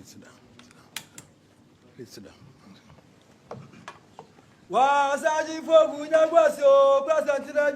Please sit down. Please sit down. Saji Fogunya Guasio, Plasantina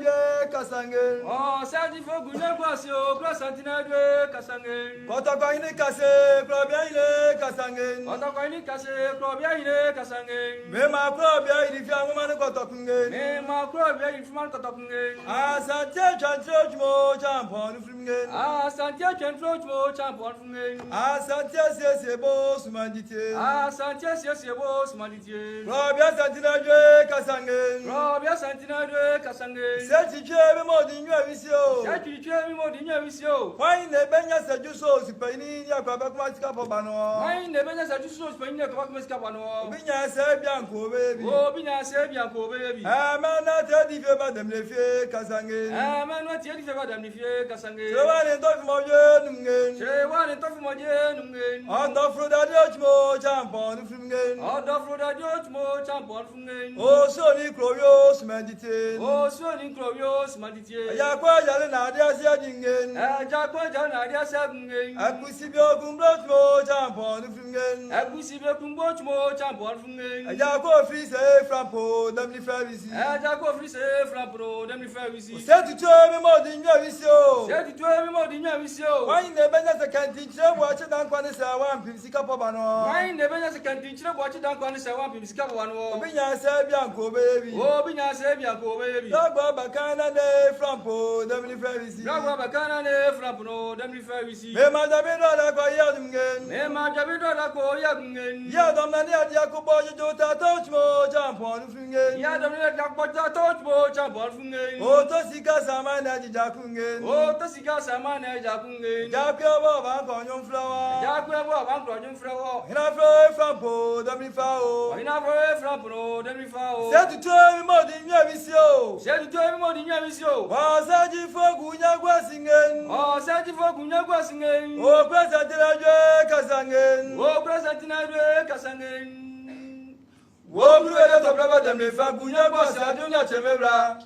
Casange. Saji Fogunya Guasio, Plasantina Casange. Cotapaini Case, Probiaine Casange. Cotapaini Case, Probiaine Casange. Mema Probia, if you are a man Cotapunge. Mema Probia, if you are Cotapunge. Asante Church Mo, Champon Fringen. Asante Church Mo, Champon Fringen. Asante Sebo, Sumandite. Asante Sebo, Sumandite. Probia Santina. Casange. Robia Santina de Casange. Set you more than you have visio. Set you more than you have visio. Why in the Benya said you so, Spani, Yakwabak Capabano? Why in the Benya said you so, Spani, Yakwabak Capano? Binya said Bianco, baby. Oh, Binya said Bianco, baby. I'm not tell you about them, Lefie Casange. I'm not tell you about them, Lefie Casange. So I didn't talk more Jen. Say one and talk more Jen. On the fruit of Dutch Mo, Champon Fringen. On the fruit of Dutch Mo, Champon Fringen. Oh, Sonny Clorios, Meditate. Oh, Sonny Clorios, Meditate. Yakwa Jalana, dear Sadingen. Jakwa Jalana, dear Sadingen. Acusibio Cumbrot Mo, Champon Fringen. Acusibio Cumbrot Mo, Champon Fringen. Yakwa Frise, Frampo, Damni Favisi. Jakwa Frise, Frampo, Damni Favisi. Set to tell me more than your visio. Set to tell me more than your visio. Why in the Benza can teach them watch it on Quanisa, one Pimsica Pobano. Why in the Benza can teach them watch it on Quanisa, one Pimsica Pobano. Binya Sabianco, baby. Oh, Binya Sabianco, baby. Lagua Bacana de Frampo, Damni Favisi. Lagua Bacana de Frampo, Damni Favisi. Mema Davido la Coyadungen. Mema Davido la Coyadungen. Yadomania Jacobo Jota Touchmo, Jampon Fingen. Yadomania Jacobo Touchmo, Jampon Fingen. Oh, Tosika Samana Jakungen. Oh, Tosika Samana Jakungen. Jacobo Banco Flower. Jacobo Banco Flower. Hinafro Frampo, Damni Fao. Hinafro Frampo, Damni Fao. Set to tell me more than your visio. Set to tell me more than your visio. Saji Fogunya Guasingen. Oh, Saji Fogunya Guasingen. Oh, Plasantina Casangen. Oh, Plasantina Casangen. Oh, Blue Element of Rubber, them, if I Gunya Guasadunya Chemebra.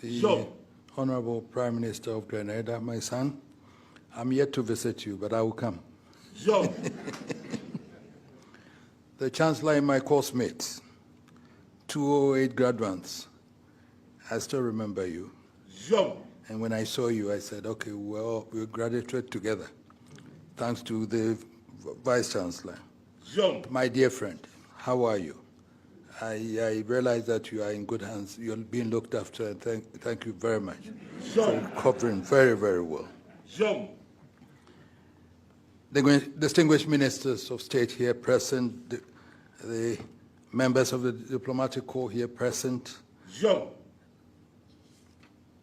The Honorable Prime Minister of Grenada, my son, I'm yet to visit you, but I will come. The Chancellor and my course mates, 208 graduates, I still remember you. And when I saw you, I said, okay, well, we'll graduate together, thanks to the Vice Chancellor. My dear friend, how are you? I realize that you are in good hands. You're being looked after. Thank you very much for covering very, very well. The distinguished ministers of state here present, the members of the diplomatic corps here present,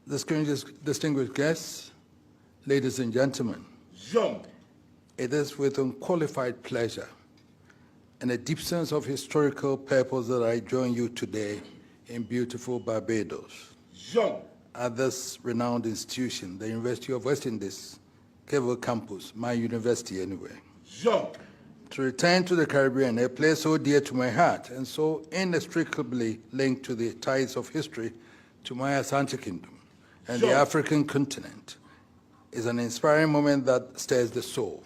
distinguished guests, ladies and gentlemen, it is with unqualified pleasure and a deep sense of historical purpose that I join you today in beautiful Barbados at this renowned institution, the University of West Indies, Cable Campus, my university anyway. To return to the Caribbean, a place so dear to my heart and so inextricably linked to the ties of history to my Asante Kingdom and the African continent, is an inspiring moment that stirs the soul.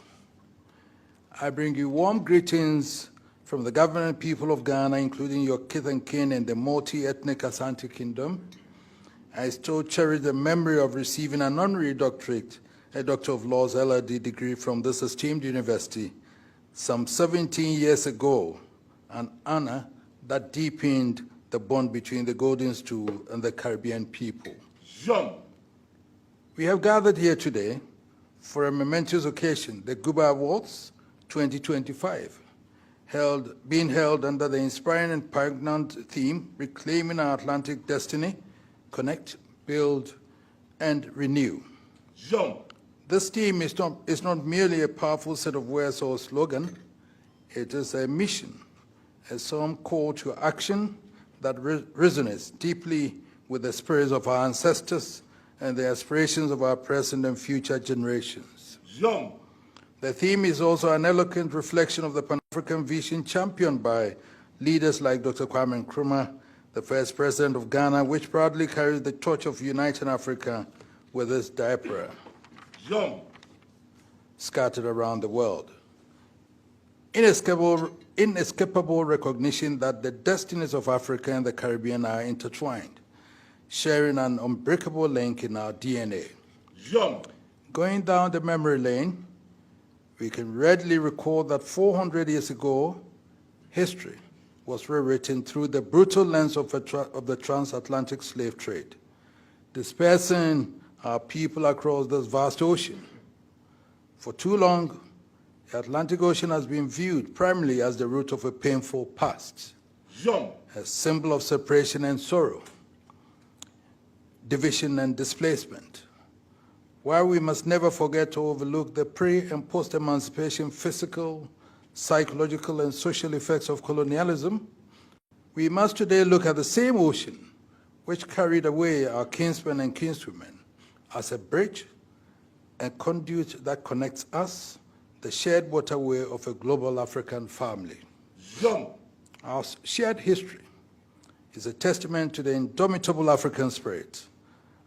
I bring you warm greetings from the government and people of Ghana, including your kith and kin in the multi-ethnic Asante Kingdom. I still cherish the memory of receiving an honorary doctorate, a Doctor of Laws LLD degree from this esteemed university some 17 years ago, an honor that deepened the bond between the Golden Stool and the Caribbean people. We have gathered here today for a momentous occasion, the Guba Awards 2025, being held under the inspiring and pregnant theme, Reclaiming Our Atlantic Destiny, Connect, Build, and Renew. This theme is not merely a powerful set of words or slogan, it is a mission, a solemn call to action that resonates deeply with the spirits of our ancestors and the aspirations of our present and future generations. The theme is also an eloquent reflection of the Pan-African vision championed by leaders like Dr. Kwame Nkrumah, the first president of Ghana, which proudly carries the torch of uniting Africa with its diaspora. scattered around the world. Inescapable recognition that the destinies of Africa and the Caribbean are intertwined, sharing an unbreakable link in our DNA. Going down the memory lane, we can readily recall that 400 years ago, history was rewritten through the brutal lens of the transatlantic slave trade, dispersing our people across this vast ocean. For too long, the Atlantic Ocean has been viewed primarily as the root of a painful past, a symbol of separation and sorrow, division and displacement. While we must never forget to overlook the pre- and post-emancipation physical, psychological, and social effects of colonialism, we must today look at the same ocean which carried away our kinsmen and kinswomen as a bridge and conduit that connects us, the shared waterway of a global African family. Our shared history is a testament to the indomitable African spirit,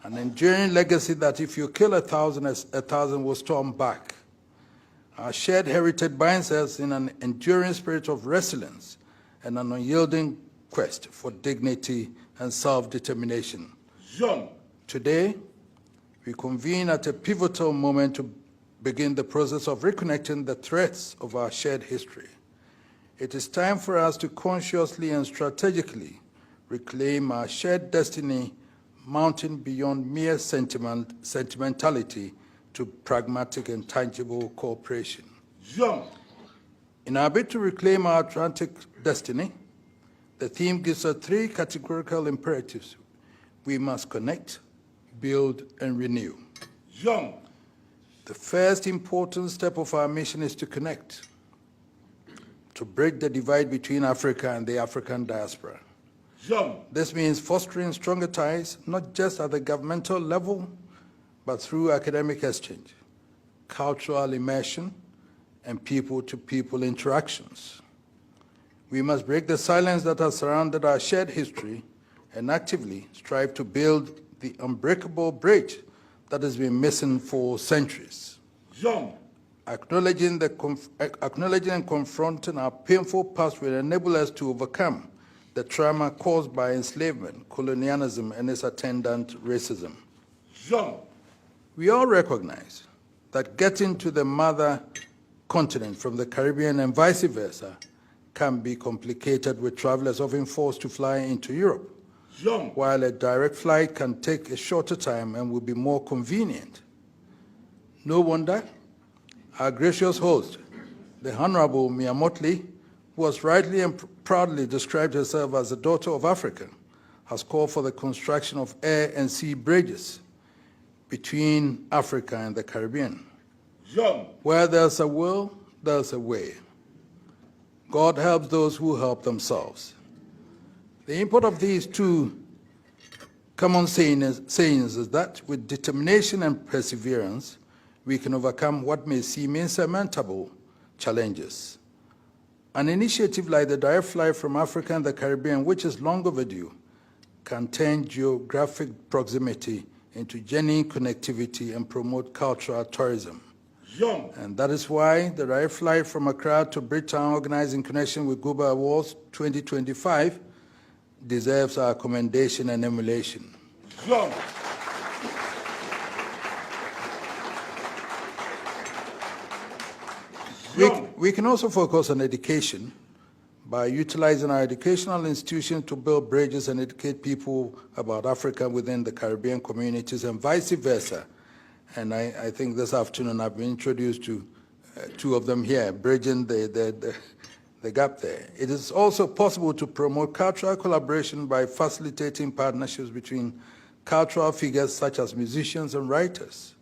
an enduring legacy that if you kill 1,000, 1,000 will storm back. Our shared heritage binds us in an enduring spirit of resilience and an unyielding quest for dignity and self-determination. Today, we convene at a pivotal moment to begin the process of reconnecting the threads of our shared history. It is time for us to consciously and strategically reclaim our shared destiny, mounting beyond mere sentimentality to pragmatic and tangible cooperation. In our bid to reclaim our Atlantic destiny, the theme gives us three categorical imperatives. We must connect, build, and renew. The first important step of our mission is to connect, to break the divide between Africa and the African diaspora. This means fostering stronger ties, not just at the governmental level, but through academic exchange, cultural immersion, and people-to-people interactions. We must break the silence that has surrounded our shared history and actively strive to build the unbreakable bridge that has been missing for centuries. Acknowledging and confronting our painful past will enable us to overcome the trauma caused by enslavement, colonialism, and its attendant racism. We all recognize that getting to the mother continent from the Caribbean and vice versa can be complicated, with travelers often forced to fly into Europe, while a direct flight can take a shorter time and will be more convenient. No wonder our gracious host, the Honorable Mia Mottley, who has rightly and proudly described herself as a daughter of Africa, has called for the construction of air and sea bridges between Africa and the Caribbean. Where there's a will, there's a way. God helps those who help themselves. The import of these two common sayings is that with determination and perseverance, we can overcome what may seem insurmountable challenges. An initiative like the direct flight from Africa and the Caribbean, which is long overdue, can turn geographic proximity into genuine connectivity and promote cultural tourism. And that is why the direct flight from Accra to Bridgetown, organized in connection with Global Awards 2025, deserves our commendation and emulation. We can also focus on education by utilizing our educational institutions to build bridges and educate people about Africa within the Caribbean communities and vice versa. And I think this afternoon I've been introduced to two of them here, bridging the gap there. It is also possible to promote cultural collaboration by facilitating partnerships between cultural figures such as musicians and writers.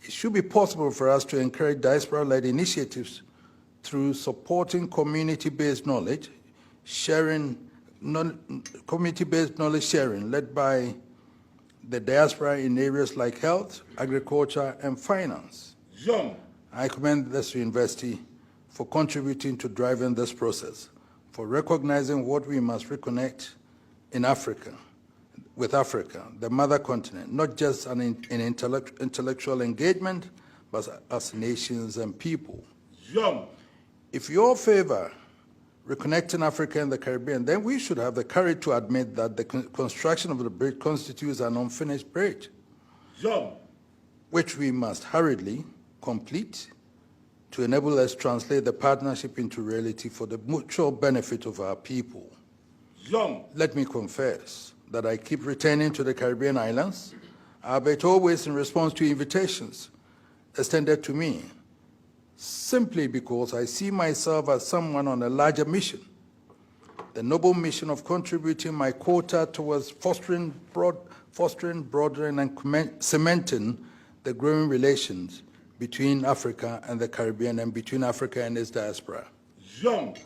It should be possible for us to encourage diaspora-led initiatives through supporting community-based knowledge sharing led by the diaspora in areas like health, agriculture, and finance. I commend this university for contributing to driving this process, for recognizing what we must reconnect in Africa, with Africa, the mother continent, not just an intellectual engagement, but as nations and people. Young. If you all favor reconnecting Africa and the Caribbean, then we should have the courage to admit that the construction of the bridge constitutes an unfinished bridge, Young. which we must hurriedly complete to enable us to translate the partnership into reality for the mutual benefit of our people. Young. Let me confess that I keep returning to the Caribbean islands, albeit always in response to invitations extended to me, simply because I see myself as someone on a larger mission, the noble mission of contributing my quota towards fostering, broadening, and cementing the growing relations between Africa and the Caribbean and between Africa and its diaspora. Young.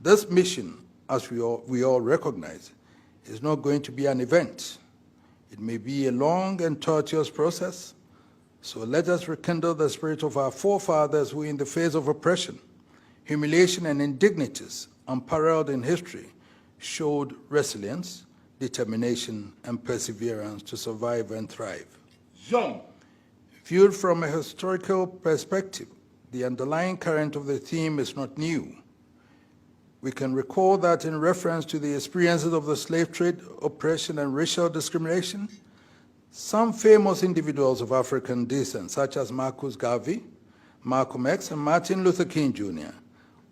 This mission, as we all recognize, is not going to be an event. It may be a long and tortuous process, so let us rekindle the spirit of our forefathers who, in the face of oppression, humiliation, and indignities unparalleled in history, showed resilience, determination, and perseverance to survive and thrive. Young. Viewed from a historical perspective, the underlying current of the theme is not new. We can recall that in reference to the experiences of the slave trade, oppression, and racial discrimination, some famous individuals of African descent, such as Marcus Garvey, Malcolm X, and Martin Luther King Jr.,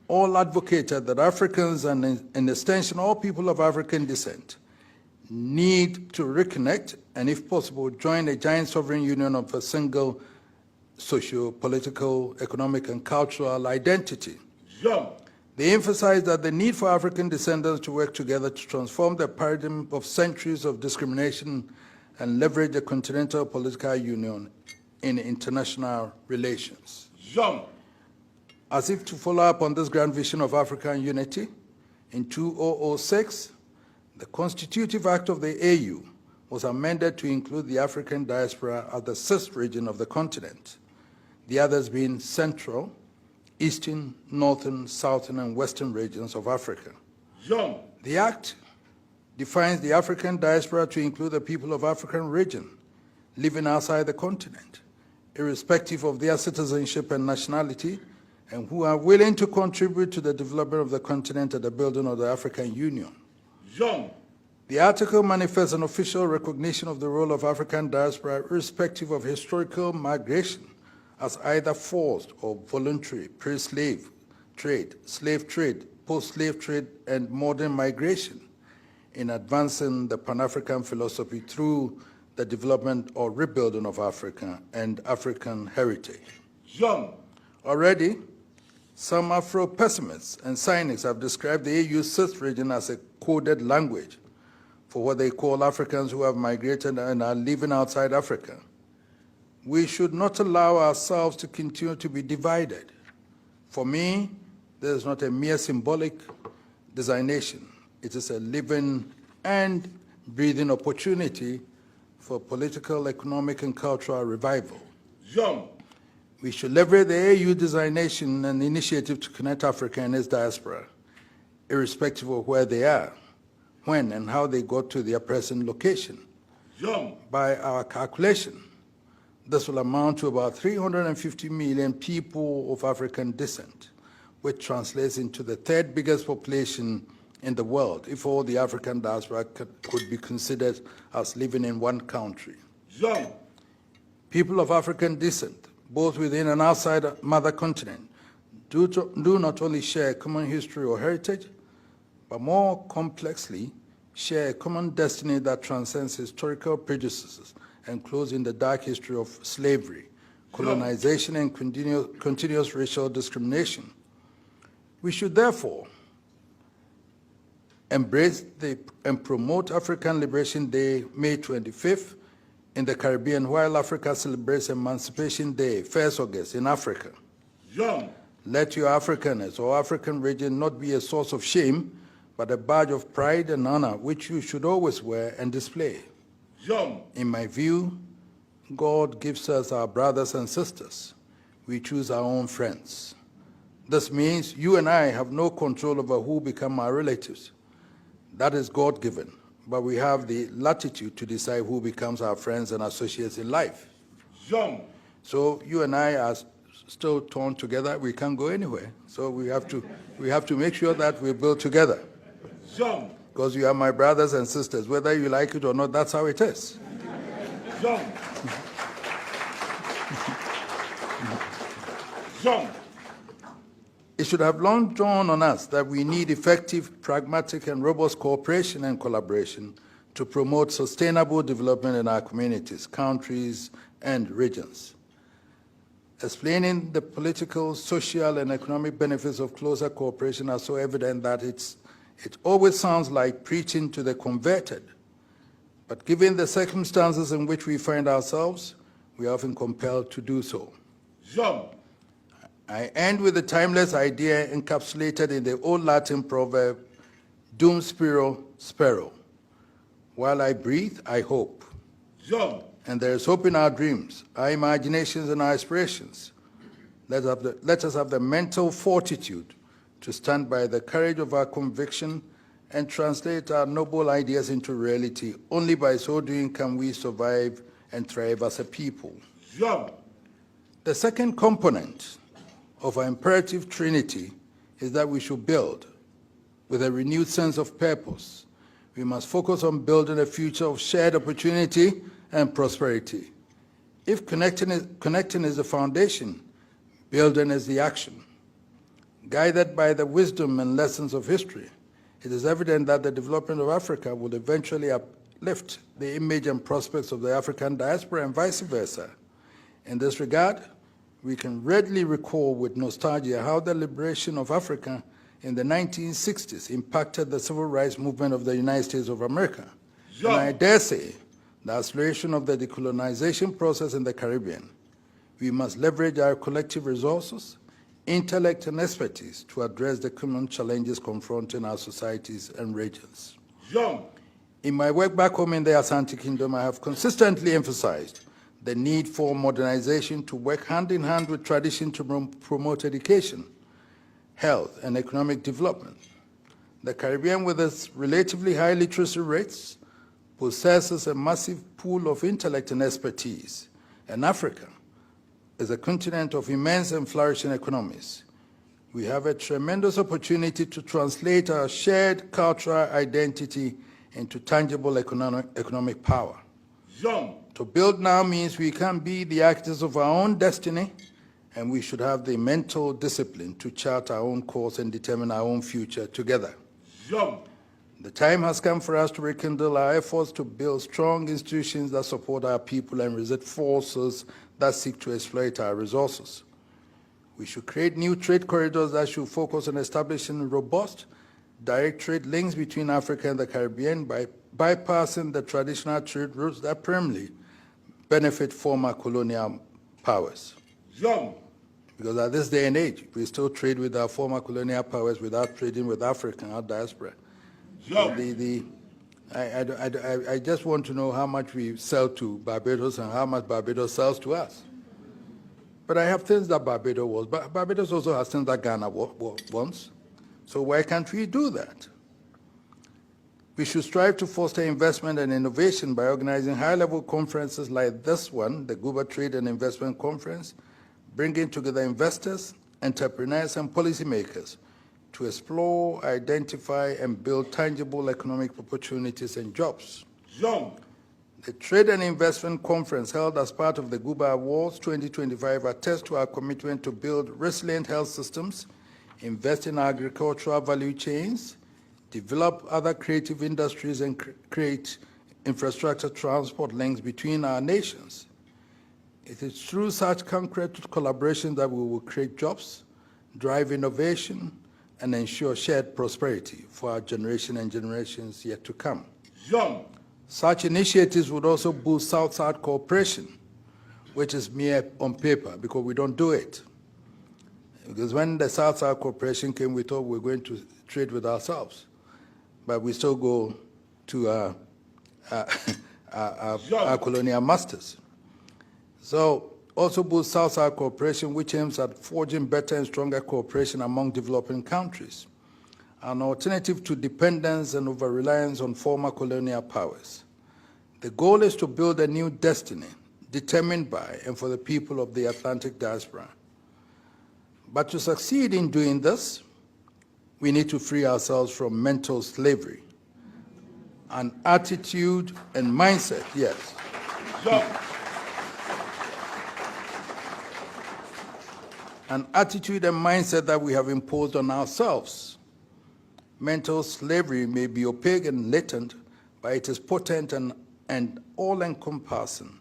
all advocated that Africans and, in extension, all people of African descent need to reconnect and, if possible, join a giant sovereign union of a single socio-political, economic, and cultural identity. Young. They emphasized that the need for African descendants to work together to transform the paradigm of centuries of discrimination and leverage a continental political union in international relations. Young. As if to follow up on this grand vision of African unity, in 2006, the Constitutive Act of the AU was amended to include the African diaspora as the sixth region of the continent, the others being Central, Eastern, Northern, Southern, and Western regions of Africa. Young. The Act defines the African diaspora to include the people of African region living outside the continent, irrespective of their citizenship and nationality, and who are willing to contribute to the development of the continent and the building of the African Union. Young. The article manifests an official recognition of the role of African diaspora irrespective of historical migration as either forced or voluntary, pre-slave trade, slave trade, post-slave trade, and modern migration in advancing the Pan-African philosophy through the development or rebuilding of Africa and African heritage. Young. Already, some Afro-pessimists and cynics have described the AU's sixth region as a coded language for what they call Africans who have migrated and are living outside Africa. We should not allow ourselves to continue to be divided. For me, there is not a mere symbolic designation. It is a living and breathing opportunity for political, economic, and cultural revival. Young. We should leverage the AU designation and initiative to connect Africa and its diaspora, irrespective of where they are, when and how they got to their present location. Young. By our calculation, this will amount to about 350 million people of African descent, which translates into the third biggest population in the world if all the African diaspora could be considered as living in one country. Young. People of African descent, both within and outside the mother continent, do not only share a common history or heritage, but more complexly share a common destiny that transcends historical prejudices and clothes in the dark history of slavery, colonization, and continuous racial discrimination. We should therefore embrace and promote African Liberation Day, May 25th, in the Caribbean, while Africa celebrates Emancipation Day, 1st August, in Africa. Young. Let your Africanness or African region not be a source of shame, but a badge of pride and honor, which you should always wear and display. Young. In my view, God gives us our brothers and sisters. We choose our own friends. This means you and I have no control over who become our relatives. That is God-given, but we have the latitude to decide who becomes our friends and associates in life. Young. So you and I are still torn together. We can't go anywhere. So we have to make sure that we build together. Jean. Because you are my brothers and sisters. Whether you like it or not, that's how it is. Jean. Jean. It should have long dawned on us that we need effective, pragmatic, and robust cooperation and collaboration to promote sustainable development in our communities, countries, and regions. Explaining the political, social, and economic benefits of closer cooperation are so evident that it always sounds like preaching to the converted. But given the circumstances in which we find ourselves, we are often compelled to do so. Jean. I end with a timeless idea encapsulated in the old Latin proverb, dum spiro, spero. While I breathe, I hope. Jean. And there is hope in our dreams, our imaginations, and our aspirations. Let us have the mental fortitude to stand by the courage of our conviction and translate our noble ideas into reality. Only by so doing can we survive and thrive as a people. Jean. The second component of our imperative trinity is that we should build with a renewed sense of purpose. We must focus on building a future of shared opportunity and prosperity. If connecting is the foundation, building is the action. Guided by the wisdom and lessons of history, it is evident that the development of Africa will eventually uplift the image and prospects of the African diaspora and vice versa. In this regard, we can readily recall with nostalgia how the liberation of Africa in the 1960s impacted the civil rights movement of the United States of America. Jean. And I dare say, the acceleration of the decolonization process in the Caribbean. We must leverage our collective resources, intellect, and expertise to address the common challenges confronting our societies and regions. Jean. In my work back home in the Asante Kingdom, I have consistently emphasized the need for modernization to work hand in hand with tradition to promote education, health, and economic development. The Caribbean, with its relatively high literacy rates, possesses a massive pool of intellect and expertise, and Africa is a continent of immense and flourishing economies. We have a tremendous opportunity to translate our shared cultural identity into tangible economic power. Jean. To build now means we can be the actors of our own destiny, and we should have the mental discipline to chart our own course and determine our own future together. Jean. The time has come for us to rekindle our efforts to build strong institutions that support our people and resist forces that seek to exploit our resources. We should create new trade corridors that should focus on establishing robust, direct trade links between Africa and the Caribbean by bypassing the traditional trade routes that primarily benefit former colonial powers. Jean. Because at this day and age, we still trade with our former colonial powers without trading with Africa and our diaspora. Jean. I just want to know how much we sell to Barbados and how much Barbados sells to us. But I have things that Barbados was. But Barbados also has things that Ghana wants. So why can't we do that? We should strive to foster investment and innovation by organizing high-level conferences like this one, the Guba Trade and Investment Conference, bringing together investors, entrepreneurs, and policymakers to explore, identify, and build tangible economic opportunities and jobs. Jean. The Trade and Investment Conference held as part of the Guba Awards 2025 attests to our commitment to build resilient health systems, invest in agricultural value chains, develop other creative industries, and create infrastructure transport links between our nations. It is through such concrete collaboration that we will create jobs, drive innovation, and ensure shared prosperity for our generation and generations yet to come. Jean. Such initiatives would also boost South-South cooperation, which is mere on paper because we don't do it. Because when the South-South cooperation came, we thought we were going to trade with ourselves. But we still go to our colonial masters. So also boost South-South cooperation, which aims at forging better and stronger cooperation among developing countries, an alternative to dependence and over-reliance on former colonial powers. The goal is to build a new destiny, determined by, and for the people of the Atlantic diaspora. But to succeed in doing this, we need to free ourselves from mental slavery, an attitude and mindset, yes. An attitude and mindset that we have imposed on ourselves. Mental slavery may be opaque and latent, but it is potent and all-encompassing,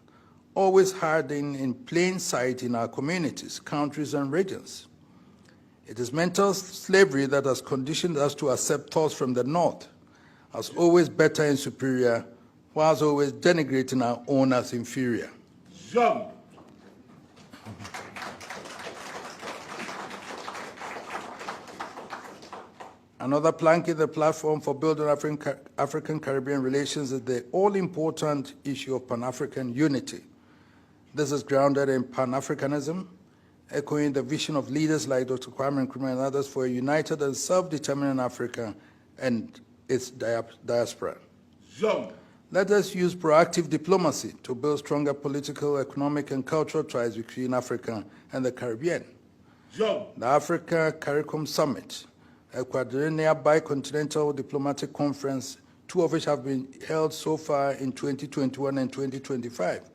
always hiding in plain sight in our communities, countries, and regions. It is mental slavery that has conditioned us to accept thoughts from the North as always better and superior, whilst always denigrating our own as inferior. Jump. Another plank in the platform for building African-Caribbean relations is the all-important issue of Pan-African unity. This is grounded in Pan-Africanism, echoing the vision of leaders like Dr. Kwame Nkrumah and others for a united and self-determining Africa and its diaspora. Jump. Let us use proactive diplomacy to build stronger political, economic, and cultural ties between Africa and the Caribbean. Jump. The Africa CARICOM Summit, a quadrennial bicontinental diplomatic conference, two of which have been held so far in 2021 and 2025.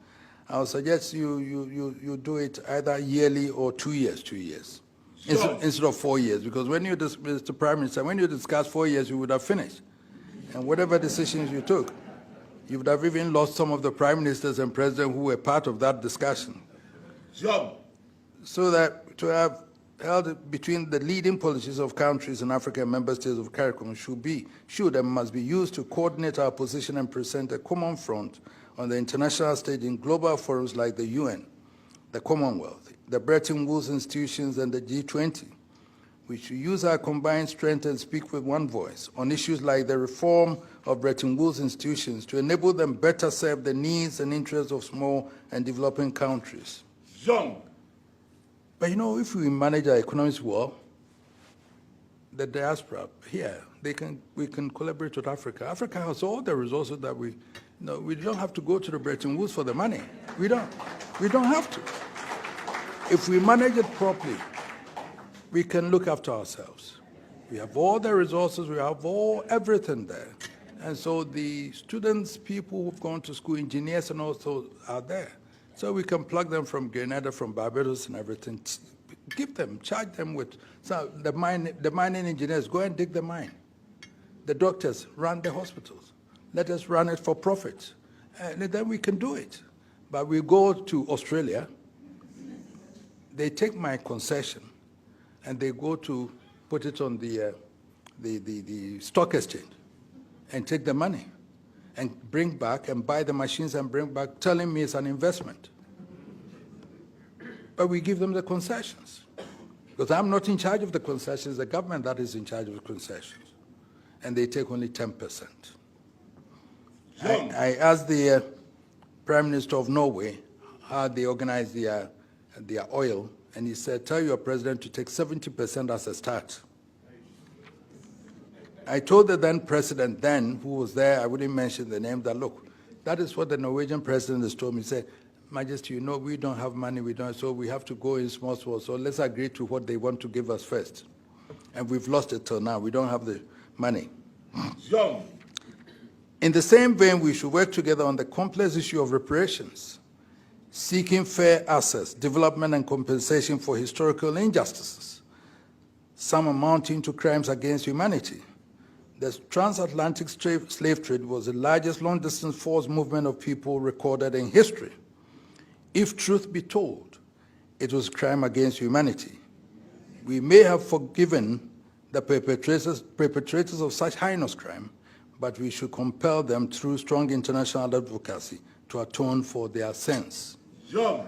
I would suggest you do it either yearly or 2 years, instead of 4 years, because when you, Mr. Prime Minister, when you discuss 4 years, you would have finished. And whatever decisions you took, you would have even lost some of the prime ministers and presidents who were part of that discussion. Jump. So that to have held between the leading policies of countries in Africa and member states of CARICOM should and must be used to coordinate our position and present a common front on the international stage in global forums like the UN, the Commonwealth, the Bretton Woods institutions, and the G20. We should use our combined strength and speak with one voice on issues like the reform of Bretton Woods institutions to enable them better serve the needs and interests of small and developing countries. Jump. But you know, if we manage our economies well, the diaspora here, we can collaborate with Africa. Africa has all the resources that we don't have to go to the Bretton Woods for the money. We don't have to. If we manage it properly, we can look after ourselves. We have all the resources, we have everything there. And so the students, people who've gone to school, engineers and also are there. So we can plug them from Grenada, from Barbados and everything, give them, charge them with, so the mining engineers, go and dig the mine. The doctors run the hospitals. Let us run it for profit. And then we can do it. But we go to Australia, they take my concession and they go to put it on the stock exchange and take the money and bring back and buy the machines and bring back, telling me it's an investment. But we give them the concessions. Because I'm not in charge of the concessions, the government that is in charge of the concessions. And they take only 10%. I asked the Prime Minister of Norway how they organize their oil, and he said, tell your president to take 70% as a start. I told the then president, who was there, I wouldn't mention the name, that look, that is what the Norwegian president has told me. He said, Majesty, you know, we don't have money, so we have to go in small, so let's agree to what they want to give us first. And we've lost it till now, we don't have the money. Jump. In the same vein, we should work together on the complex issue of reparations, seeking fair access, development, and compensation for historical injustices, some amounting to crimes against humanity. The transatlantic slave trade was the largest long-distance forced movement of people recorded in history. If truth be told, it was a crime against humanity. We may have forgiven the perpetrators of such heinous crime, but we should compel them through strong international advocacy to atone for their sins. Jump.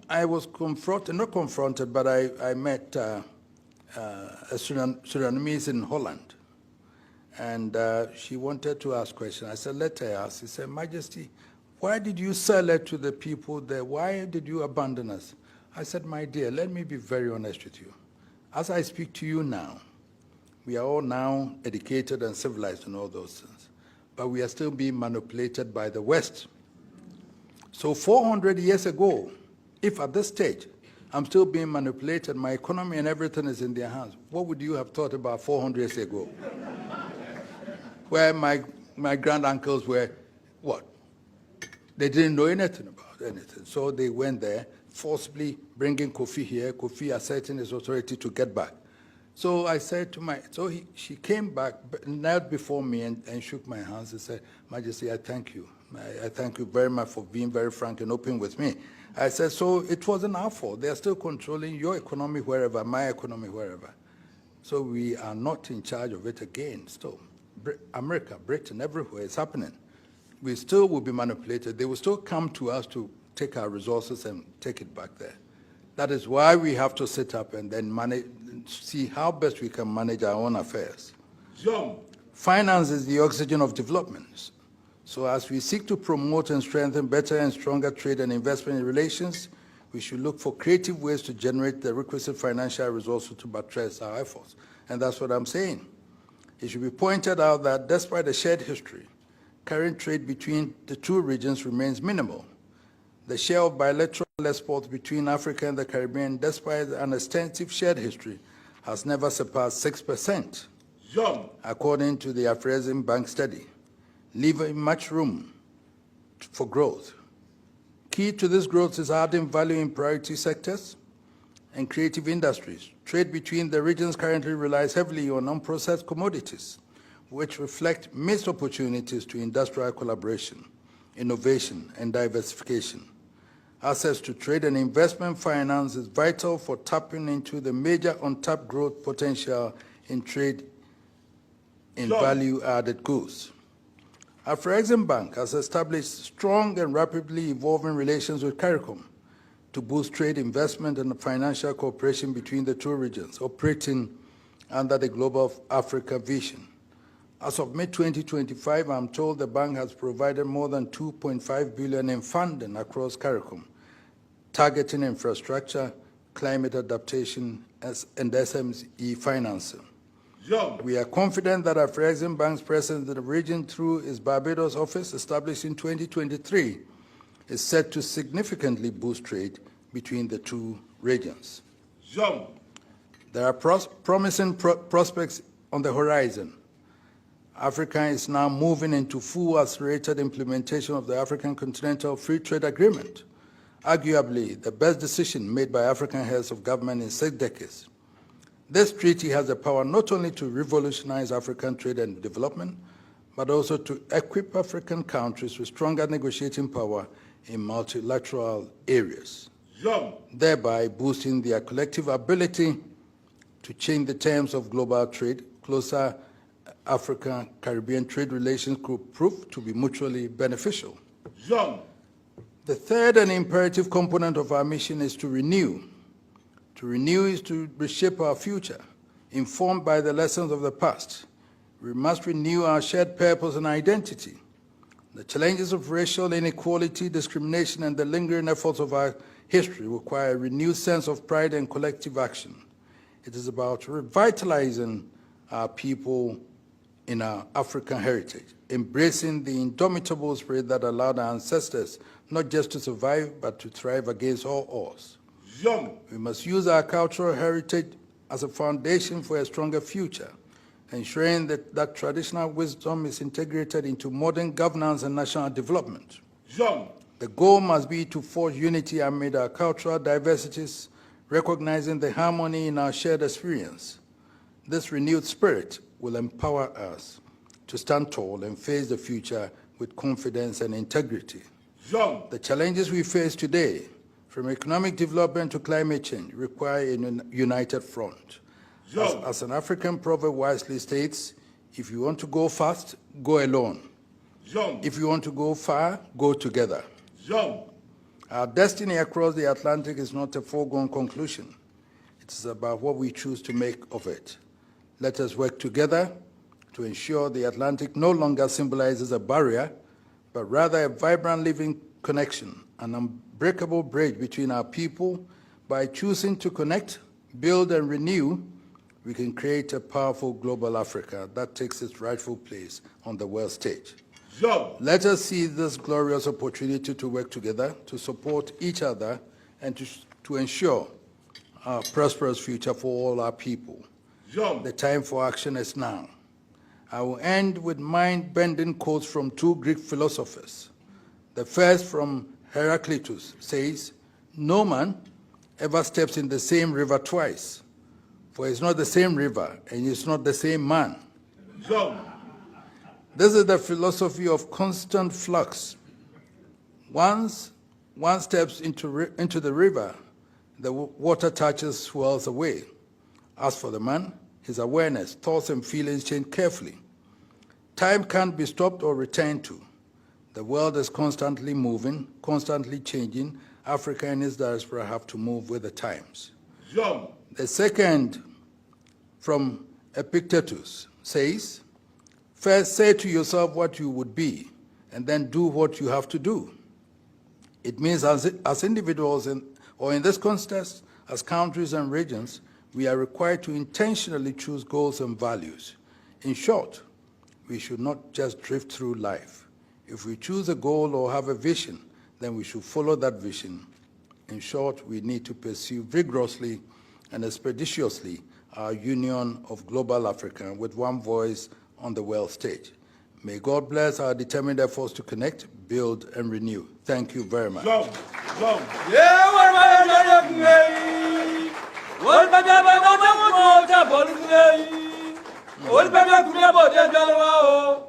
I was not confronted, but I met a Sudanese in Holland, and she wanted to ask questions. I said, let her ask. She said, Majesty, why did you sell it to the people there? Why did you abandon us? I said, my dear, let me be very honest with you. As I speak to you now, We are all now educated and civilized and all those things. But we are still being manipulated by the West. So 400 years ago, if at this stage I'm still being manipulated, my economy and everything is in their hands, what would you have thought about 400 years ago? Where my granduncles were, what? They didn't know anything about anything. So they went there, forcibly bringing Kofi here, Kofi asserting his authority to get back. So I said to she came back, knelt before me and shook my hands and said, Majesty, I thank you. I thank you very much for being very frank and open with me. I said, so it wasn't our fault. They are still controlling your economy wherever, my economy wherever. So we are not in charge of it again still. America, Britain, everywhere, it's happening. We still will be manipulated. They will still come to us to take our resources and take it back there. That is why we have to sit up and then see how best we can manage our own affairs. Finance is the oxygen of development. So as we seek to promote and strengthen better and stronger trade and investment relations, we should look for creative ways to generate the requisite financial resources to buttress our efforts. And that's what I'm saying. It should be pointed out that despite the shared history, current trade between the two regions remains minimal. The share of bilateral exports between Africa and the Caribbean, despite an extensive shared history, has never surpassed 6%, according to the Afreximbank study, leaving much room for growth. Key to this growth is adding value in priority sectors and creative industries. Trade between the regions currently relies heavily on unprocessed commodities, which reflect missed opportunities to industrial collaboration, innovation, and diversification. Access to trade and investment finance is vital for tapping into the major untapped growth potential in trade in value-added goods. Afreximbank has established strong and rapidly evolving relations with CARICOM to boost trade, investment, and financial cooperation between the two regions, operating under the Global Africa vision. As of mid-2025, I'm told the bank has provided more than $2.5 billion in funding across CARICOM, targeting infrastructure, climate adaptation, and SME financing. We are confident that Afreximbank's presence in the region through its Barbados office, established in 2023, is set to significantly boost trade between the two regions. There are promising prospects on the horizon. Africa is now moving into full accelerated implementation of the African Continental Free Trade Agreement, arguably the best decision made by African heads of government in 6 decades. This treaty has the power not only to revolutionize African trade and development, but also to equip African countries with stronger negotiating power in multilateral areas, thereby boosting their collective ability to change the terms of global trade. Closer African-Caribbean trade relations could prove to be mutually beneficial. The third and imperative component of our mission is to renew. To renew is to reshape our future, informed by the lessons of the past. We must renew our shared purpose and identity. The challenges of racial inequality, discrimination, and the lingering efforts of our history require a renewed sense of pride and collective action. It is about revitalizing our people in our African heritage, embracing the indomitable spirit that allowed our ancestors not just to survive, but to thrive against all odds. We must use our cultural heritage as a foundation for a stronger future, ensuring that traditional wisdom is integrated into modern governance and national development. The goal must be to forge unity amid our cultural diversities, recognizing the harmony in our shared experience. This renewed spirit will empower us to stand tall and face the future with confidence and integrity. The challenges we face today, from economic development to climate change, require a united front. As an African proverb wisely states, if you want to go fast, go alone. If you want to go far, go together. Our destiny across the Atlantic is not a foregone conclusion. It is about what we choose to make of it. Let us work together to ensure the Atlantic no longer symbolizes a barrier, but rather a vibrant living connection, an unbreakable bridge between our people. By choosing to connect, build, and renew, we can create a powerful global Africa that takes its rightful place on the world stage. Let us see this glorious opportunity to work together, to support each other, and to ensure a prosperous future for all our people. The time for action is now. I will end with mind-bending quotes from two Greek philosophers. The first, from Heraclitus, says, "No man ever steps in the same river twice, for it's not the same river and it's not the same man." This is the philosophy of constant flux. Once one steps into the river, the water touches, swirls away. As for the man, his awareness, thoughts, and feelings change carefully. Time can't be stopped or returned to. The world is constantly moving, constantly changing. Africa and its diaspora have to move with the times. The second, from Epictetus, says, "First say to yourself what you would be, and then do what you have to do." It means as individuals, or in this context, as countries and regions, we are required to intentionally choose goals and values. In short, we should not just drift through life. If we choose a goal or have a vision, then we should follow that vision. In short, we need to pursue vigorously and expeditiously our union of global Africa with one voice on the world stage. May God bless our determined efforts to connect, build, and renew. Thank you very much. Old